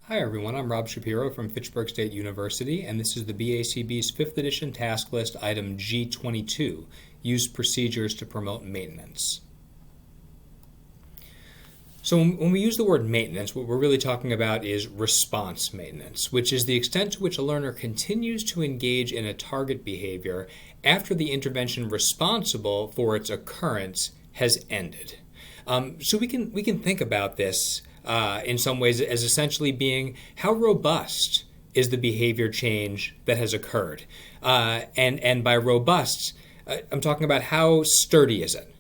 Hi everyone, I'm Rob Shapiro from Fitchburg State University, and this is the BACB's 5th edition task list item G-22, Use Procedures to Promote Maintenance. So when we use the word maintenance, what we're really talking about is response maintenance, which is the extent to which a learner continues to engage in a target behavior after the intervention responsible for its occurrence has ended. So we can think about this in some ways as essentially being how robust is the behavior change that has occurred. And by robust, I'm talking about how sturdy is it?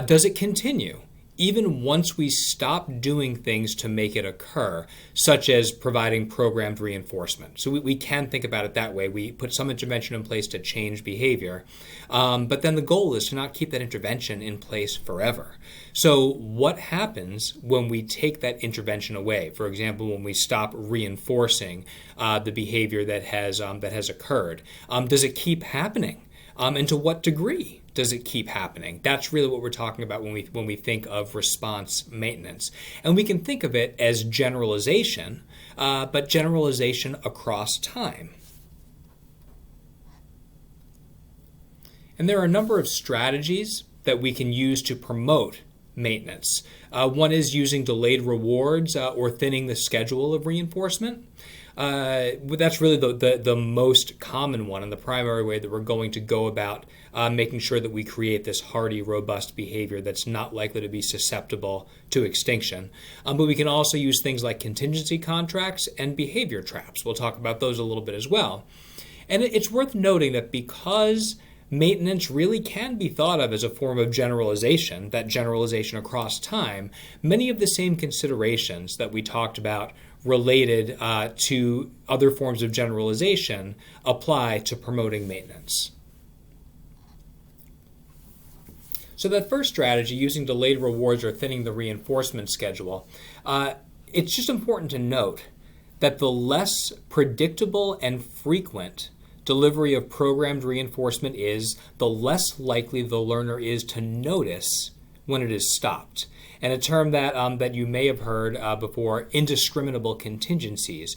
Does it continue? Even once we stop doing things to make it occur, such as providing programmed reinforcement. So we can think about it that way. We put some intervention in place to change behavior, but then the goal is to not keep that intervention in place forever. So what happens when we take that intervention away? For example, when we stop reinforcing the behavior that has occurred, does it keep happening? And to what degree does it keep happening? That's really what we're talking about when we think of response maintenance. And we can think of it as generalization, but generalization across time. And there are a number of strategies that we can use to promote maintenance. One is using delayed rewards or thinning the schedule of reinforcement. That's really the most common one and the primary way that we're going to go about making sure that we create this hardy, robust behavior that's not likely to be susceptible to extinction. But we can also use things like contingency contracts and behavior traps. We'll talk about those a little bit as well. And it's worth noting that because maintenance really can be thought of as a form of generalization, that generalization across time, many of the same considerations that we talked about related to other forms of generalization apply to promoting maintenance. So that first strategy, using delayed rewards or thinning the reinforcement schedule, it's just important to note that the less predictable and frequent delivery of programmed reinforcement is, the less likely the learner is to notice when it is stopped. And a term that you may have heard before, indiscriminable contingencies,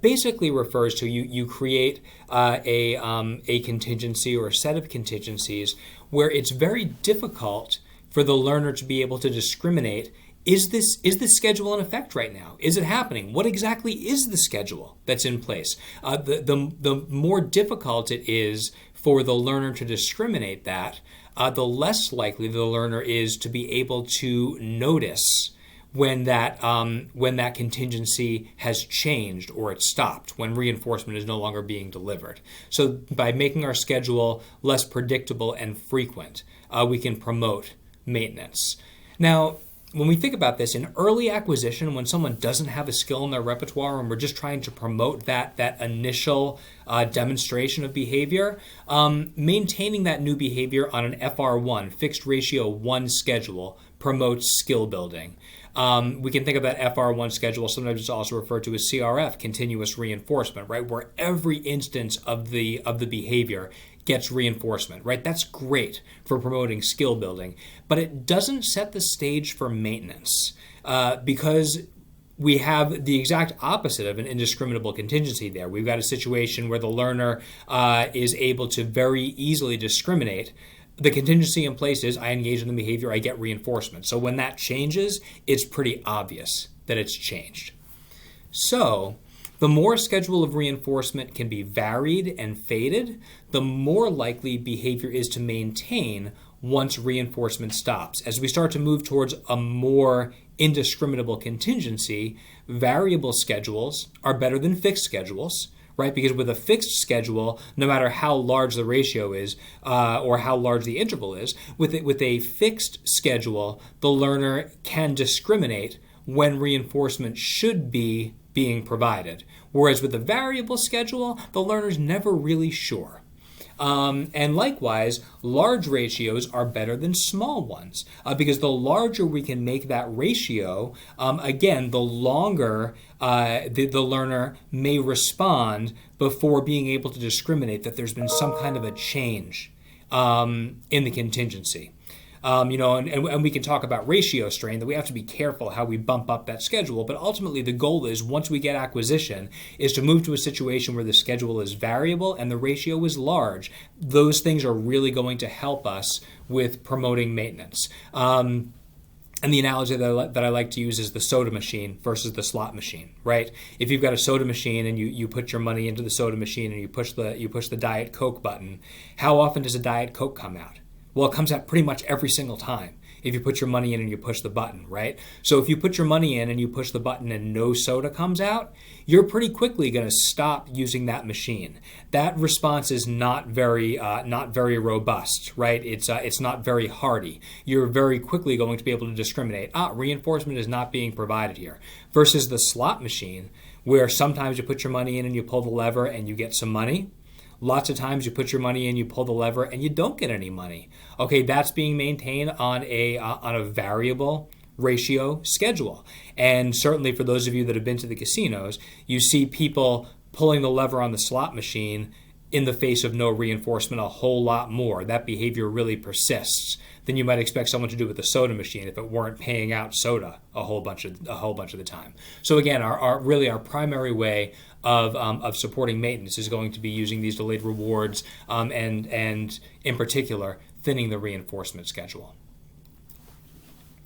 basically refers to you create a contingency or a set of contingencies where it's very difficult for the learner to be able to discriminate. Is this schedule in effect right now? Is it happening? What exactly is the schedule that's in place? The more difficult it is for the learner to discriminate that, the less likely the learner is to be able to notice when that contingency has changed or it's stopped, when reinforcement is no longer being delivered. So by making our schedule less predictable and frequent, we can promote maintenance. Now, when we think about this, in early acquisition, when someone doesn't have a skill in their repertoire and we're just trying to promote that initial demonstration of behavior, maintaining that new behavior on an FR1, fixed ratio 1 schedule, promotes skill building. We can think of that FR1 schedule, sometimes it's also referred to as CRF, continuous reinforcement, right, where every instance of the behavior gets reinforcement, right? That's great for promoting skill building, but it doesn't set the stage for maintenance because we have the exact opposite of an indiscriminable contingency there. We've got a situation where the learner is able to very easily discriminate. The contingency in place is I engage in the behavior, I get reinforcement. So when that changes, it's pretty obvious that it's changed. So the more schedule of reinforcement can be varied and faded, the more likely behavior is to maintain once reinforcement stops. As we start to move towards a more indiscriminable contingency, variable schedules are better than fixed schedules, right? Because with a fixed schedule, no matter how large the ratio is or how large the interval is, with a fixed schedule, the learner can discriminate when reinforcement should be being provided. Whereas with a variable schedule, the learner's never really sure. And likewise, large ratios are better than small ones because the larger we can make that ratio, again, the longer the learner may respond before being able to discriminate that there's been some kind of a change in the contingency. And we can talk about ratio strain, that we have to be careful how we bump up that schedule. But ultimately, the goal is, once we get acquisition, is to move to a situation where the schedule is variable and the ratio is large. Those things are really going to help us with promoting maintenance. And the analogy that I like to use is the soda machine versus the slot machine, right? If you've got a soda machine and you put your money into the soda machine and you push the Diet Coke button, how often does a Diet Coke come out? Well, it comes out pretty much every single time if you put your money in and you push the button, right? So if you put your money in and you push the button and no soda comes out, you're pretty quickly going to stop using that machine. That response is not very robust, right? It's not very hardy. You're very quickly going to be able to discriminate. Reinforcement is not being provided here. Versus the slot machine, where sometimes you put your money in and you pull the lever and you get some money. Lots of times you put your money in, you pull the lever, and you don't get any money. Okay, that's being maintained on a variable ratio schedule. And certainly for those of you that have been to the casinos, you see people pulling the lever on the slot machine in the face of no reinforcement a whole lot more. That behavior really persists than you might expect someone to do with the soda machine if it weren't paying out soda a whole bunch of the time. So again, our primary way of supporting maintenance is going to be using these delayed rewards and in particular thinning the reinforcement schedule.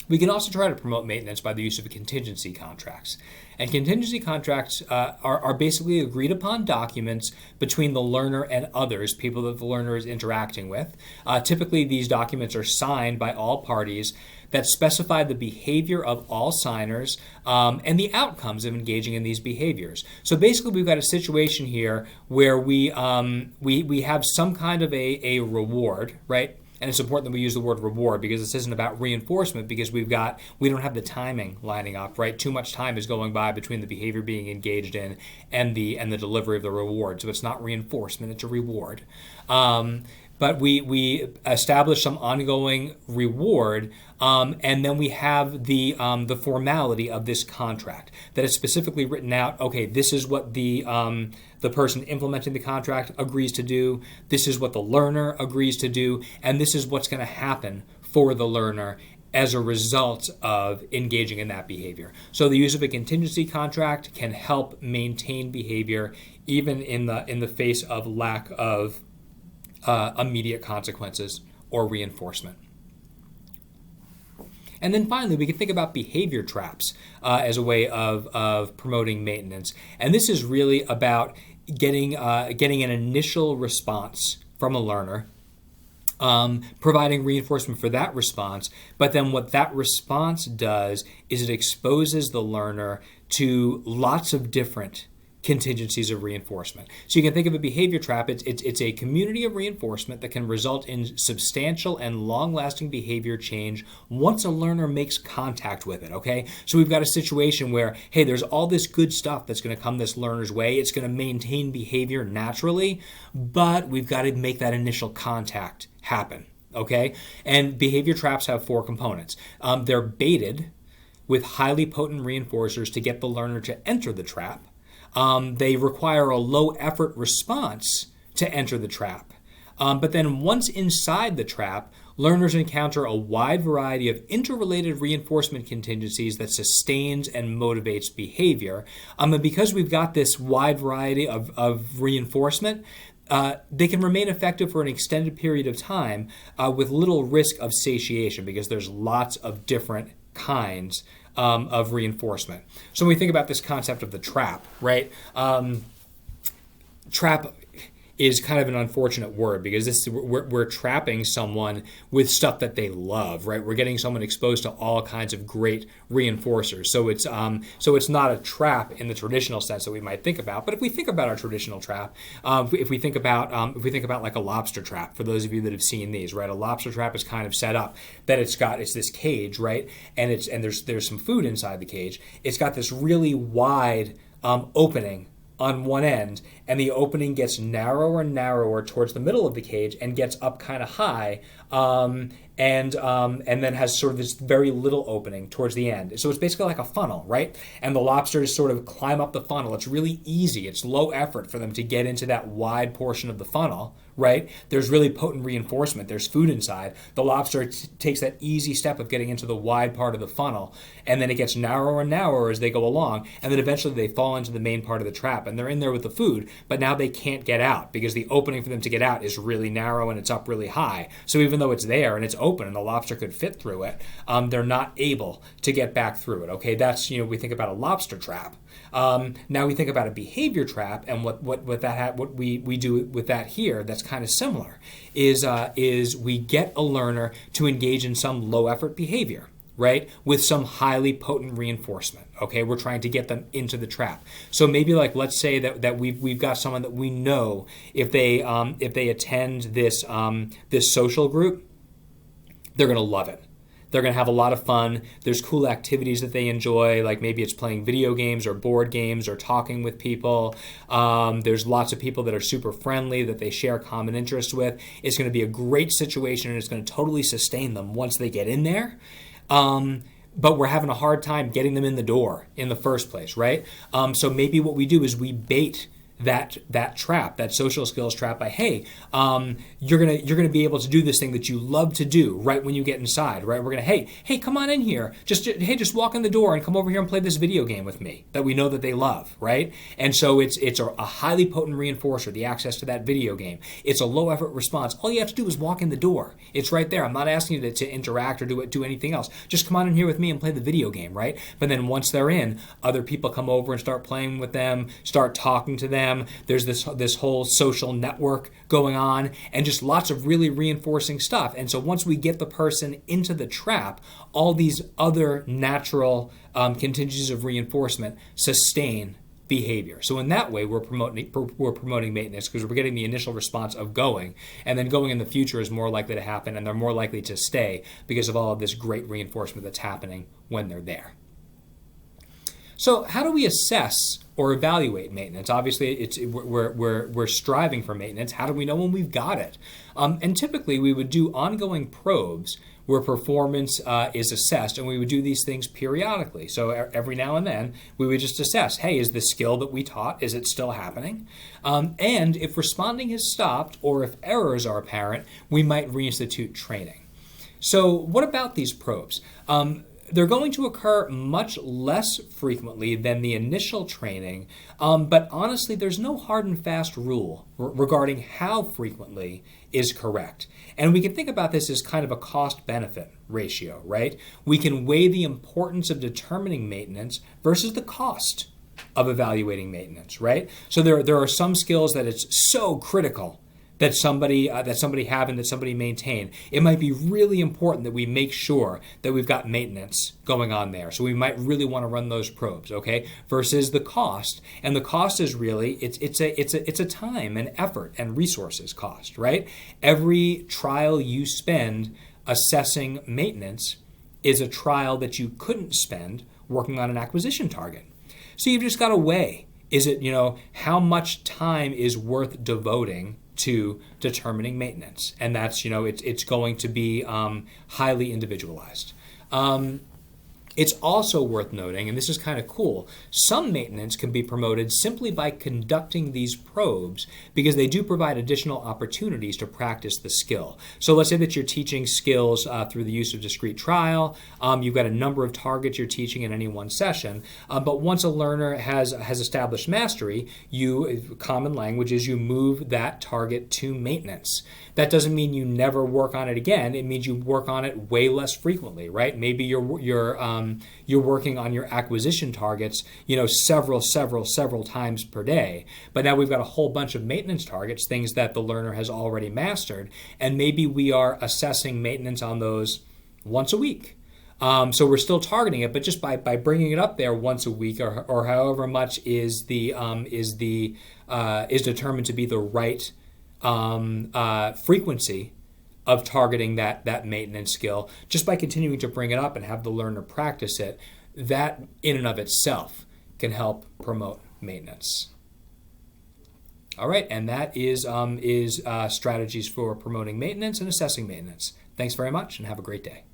We can also try to promote maintenance by the use of contingency contracts. And contingency contracts are basically agreed upon documents between the learner and others, people that the learner is interacting with. Typically, these documents are signed by all parties that specify the behavior of all signers and the outcomes of engaging in these behaviors. So basically, we've got a situation here where we have some kind of a reward, right? And it's important that we use the word reward, because this isn't about reinforcement, because we don't have the timing lining up, right? Too much time is going by between the behavior being engaged in and the delivery of the reward. So it's not reinforcement, it's a reward. But we establish some ongoing reward, and then we have the formality of this contract that is specifically written out. Okay, this is what the person implementing the contract agrees to do. This is what the learner agrees to do, and this is what's going to happen for the learner as a result of engaging in that behavior. So the use of a contingency contract can help maintain behavior even in the face of lack of immediate consequences or reinforcement. And then finally, we can think about behavior traps as a way of promoting maintenance. And this is really about getting an initial response from a learner, providing reinforcement for that response. But then what that response does is it exposes the learner to lots of different contingencies of reinforcement. So you can think of a behavior trap. It's a community of reinforcement that can result in substantial and long-lasting behavior change once a learner makes contact with it, okay? So we've got a situation where, hey, there's all this good stuff that's going to come this learner's way. It's going to maintain behavior naturally, but we've got to make that initial contact happen, okay? And behavior traps have 4 components. They're baited with highly potent reinforcers to get the learner to enter the trap. They require a low-effort response to enter the trap. But then once inside the trap, learners encounter a wide variety of interrelated reinforcement contingencies that sustains and motivates behavior. And because we've got this wide variety of reinforcement, they can remain effective for an extended period of time with little risk of satiation, because there's lots of different kinds of reinforcement. So when we think about this concept of the trap, right? Trap is kind of an unfortunate word, because we're trapping someone with stuff that they love, right? We're getting someone exposed to all kinds of great reinforcers. So it's not a trap in the traditional sense that we might think about. But if we think about our traditional trap, if we think about like a lobster trap, for those of you that have seen these, right? A lobster trap is kind of set up that it's this cage, right? And there's some food inside the cage. It's got this really wide opening on one end, and the opening gets narrower and narrower towards the middle of the cage and gets up kind of high, and then has sort of this very little opening towards the end. So it's basically like a funnel, right? And the lobsters sort of climb up the funnel. It's really easy. It's low effort for them to get into that wide portion of the funnel, right? There's really potent reinforcement. There's food inside. The lobster takes that easy step of getting into the wide part of the funnel, and then it gets narrower and narrower as they go along, and then eventually they fall into the main part of the trap, and they're in there with the food, but now they can't get out because the opening for them to get out is really narrow and it's up really high. So even though it's there and it's open and the lobster could fit through it, they're not able to get back through it. Okay, that's, we think about a lobster trap. Now we think about a behavior trap, and what we do with that here that's kind of similar is we get a learner to engage in some low effort behavior, right, with some highly potent reinforcement. Okay, we're trying to get them into the trap. So maybe let's say that we've got someone that we know if they attend this social group, they're going to love it. They're going to have a lot of fun. There's cool activities that they enjoy, like maybe it's playing video games or board games or talking with people. There's lots of people that are super friendly that they share common interests with. It's going to be a great situation, and it's going to totally sustain them once they get in there. But we're having a hard time getting them in the door in the first place, right? So maybe what we do is we bait that trap, that social skills trap, by you're gonna be able to do this thing that you love to do right when you get inside, right? We're gonna hey come on in here, just walk in the door and come over here and play this video game with me that we know that they love, right? And so it's a highly potent reinforcer, the access to that video game. It's a low effort response. All you have to do is walk in the door. It's right there. I'm not asking you to interact or do anything else. Just come on in here with me and play the video game, right? But then once they're in, other people come over and start playing with them, start talking to them. There's this whole social network going on, and just lots of really reinforcing stuff. And so once we get the person into the trap, all these other natural contingencies of reinforcement sustain behavior. So in that way, we're promoting maintenance because we're getting the initial response of going, and then going in the future is more likely to happen, and they're more likely to stay because of all of this great reinforcement that's happening when they're there. So how do we assess or evaluate maintenance? Obviously, we're striving for maintenance. How do we know when we've got it? And typically, we would do ongoing probes where performance is assessed, and we would do these things periodically. So every now and then, we would just assess, hey, is the skill that we taught, is it still happening? And if responding has stopped or if errors are apparent, we might reinstitute training. So what about these probes? They're going to occur much less frequently than the initial training, but honestly, there's no hard and fast rule regarding how frequently is correct. And we can think about this as kind of a cost-benefit ratio, right? We can weigh the importance of determining maintenance versus the cost of evaluating maintenance, right? So there are some skills that it's so critical that somebody have and that somebody maintain. It might be really important that we make sure that we've got maintenance going on there. So we might really want to run those probes, okay? Versus the cost, and the cost is really it's a time and effort and resources cost, right? Every trial you spend assessing maintenance is a trial that you couldn't spend working on an acquisition target. So you've just got to weigh. Is it, how much time is worth devoting to determining maintenance? And that's, it's going to be highly individualized. It's also worth noting, and this is kind of cool, some maintenance can be promoted simply by conducting these probes because they do provide additional opportunities to practice the skill. So let's say that you're teaching skills through the use of discrete trial. You've got a number of targets you're teaching in any one session, but once a learner has established mastery, common language is you move that target to maintenance. That doesn't mean you never work on it again. It means you work on it way less frequently, right? Maybe you're working on your acquisition targets, several times per day. But now we've got a whole bunch of maintenance targets, things that the learner has already mastered, and maybe we are assessing maintenance on those once a week. So we're still targeting it, but just by bringing it up there once a week or however much is determined to be the right frequency of targeting that maintenance skill, just by continuing to bring it up and have the learner practice it, that in and of itself can help promote maintenance. All right, and that is strategies for promoting maintenance and assessing maintenance. Thanks very much, and have a great day.